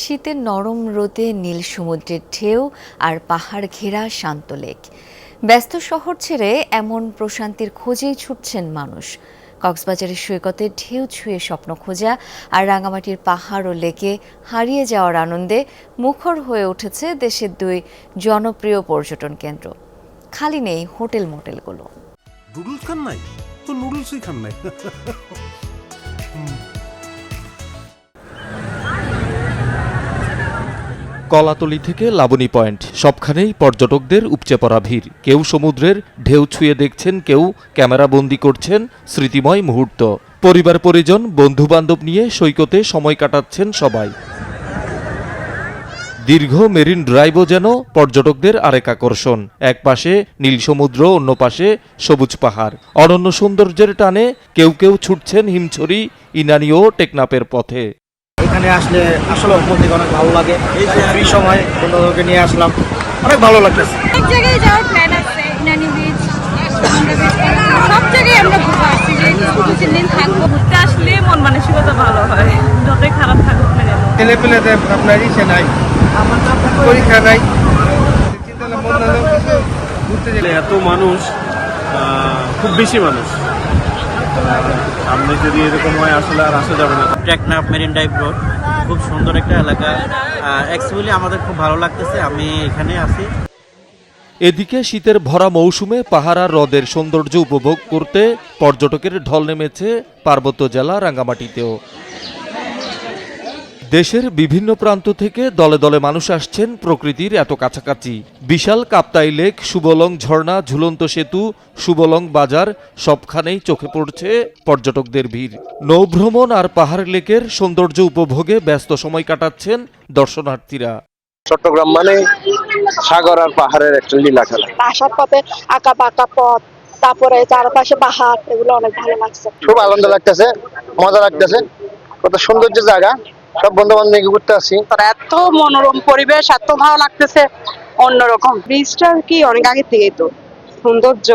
শীতের নরম রোদে নীল সমুদ্রের ঢেউ আর পাহাড় ঘেরা শান্ত লেক। ব্যস্ত শহর ছেড়ে এমন প্রশান্তির খোঁজেই ছুটছেন মানুষ। কক্সবাজারের সৈকতে ঢেউ ছুঁয়ে স্বপ্ন খোঁজা আর রাঙামাটির পাহাড় ও লেকে হারিয়ে যাওয়ার আনন্দে মুখর হয়ে উঠেছে দেশের দুই জনপ্রিয় পর্যটন কেন্দ্র। খালি নেই হোটেল মোটেলগুলো। নুডলস খান নাই তো নুডলসই খান নাই। কলাতলি থেকে লাবণী পয়েন্ট সবখানেই পর্যটকদের উপচে পড়া ভিড়। কেউ সমুদ্রের ঢেউ ছুঁয়ে দেখছেন, কেউ ক্যামেরাবন্দি করছেন স্মৃতিময় মুহূর্ত। পরিবার পরিজন বন্ধু বান্ধব নিয়ে সৈকতে সময় কাটাচ্ছেন সবাই। দীর্ঘ মেরিন ড্রাইভও যেন পর্যটকদের আরেক আকর্ষণ। এক পাশে নীল সমুদ্র, অন্য পাশে সবুজ পাহাড়। অনন্য সৌন্দর্যের টানে কেউ কেউ ছুটছেন হিমছড়ি, ইনানি ও টেকনাফের পথে। এখানে আসলে আসলে মন থেকে অনেক ভালো লাগে। এই যে ফ্রি সময় বন্ধুদেরকে নিয়ে আসলাম, অনেক ভালো লাগতেছে। এক জায়গায় যাওয়ার প্ল্যান আছে, ইনানি বিচ, সব জায়গায় আমরা ঘুরতে আসছি। যে 2-3 দিন থাকবো, ঘুরতে আসলে মন মানসিকতা ভালো হয়, যতই খারাপ থাকুক না কেন। ছেলে পেলেতে আপনার ইচ্ছে নাই, পরীক্ষা নাই, ঘুরতে গেলে এত মানুষ, খুব বেশি মানুষ, সামনে যদি এরকম হয় আসলে আর আসা যাবে না। টেকনাফ মেরিন ড্রাইভ রোড খুব সুন্দর একটা এলাকা। অ্যাকচুয়ালি আমাদের খুব ভালো লাগতেছে, আমি এখানে আছি। এদিকে শীতের ভরা মৌসুমে পাহাড় আর হ্রদের সৌন্দর্য উপভোগ করতে পর্যটকের ঢল নেমেছে পার্বত্য জেলা রাঙ্গামাটিতেও। দেশের বিভিন্ন প্রান্ত থেকে দলে দলে মানুষ আসছেন প্রকৃতির এত কাছাকাছি। বিশাল কাপ্তাই লেক, সুবলং ঝর্ণা, ঝুলন্ত সেতু, সুবলং বাজার সবখানেই চোখে পড়ছে পর্যটকদের ভিড়। নৌভ্রমণ আর পাহাড় লেকের সৌন্দর্য উপভোগে ব্যস্ত সময় কাটাচ্ছেন দর্শনার্থীরা। চট্টগ্রাম মানে সাগর আর পাহাড়ের একটা লীলা খেলা। আসার পথে আঁকা বাঁকা পথ, তারপরে চারপাশে পাহাড়, এগুলো অনেক ভালো লাগছে। খুব আনন্দ লাগতেছে, মজা লাগতেছে, কত সৌন্দর্য জায়গা। সব বন্ধু বান্ধব নিয়ে ঘুরতে আসছি। এত মনোরম পরিবেশ, এত ভালো লাগতেছে, অন্যরকম। ব্রিজটা কি অনেক আগে থেকেই তো সৌন্দর্য।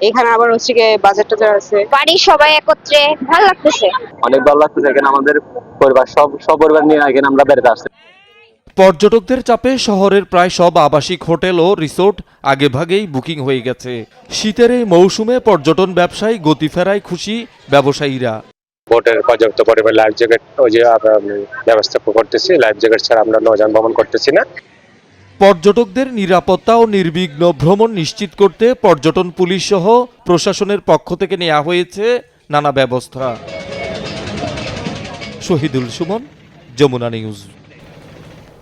এখানে আবার হচ্ছে গিয়ে বাজার টাজার আছে, বাড়ির সবাই একত্রে ভালো লাগতেছে। অনেক ভালো লাগতেছে। এখানে আমাদের পরিবার সব পরিবার নিয়ে এখানে আমরা বেড়াতে আসছি। পর্যটকদের চাপে শহরের প্রায় সব আবাসিক হোটেল ও রিসোর্ট আগেভাগেই বুকিং হয়ে গেছে। শীতের এই মৌসুমে পর্যটন ব্যবসায় গতি ফেরায় খুশি ব্যবসায়ীরা। বোটের পর্যাপ্ত পরিমাণ লাইফ জ্যাকেট ওই যে ব্যবস্থা করতেছি। লাইফ জ্যাকেট ছাড়া আমরা নৌযান ভ্রমণ করতেছি না। পর্যটকদের নিরাপত্তা ও নির্বিঘ্ন ভ্রমণ নিশ্চিত করতে পর্যটন পুলিশ সহ প্রশাসনের পক্ষ থেকে নেওয়া হয়েছে নানা ব্যবস্থা। শহীদুল সুমন, যমুনা নিউজ।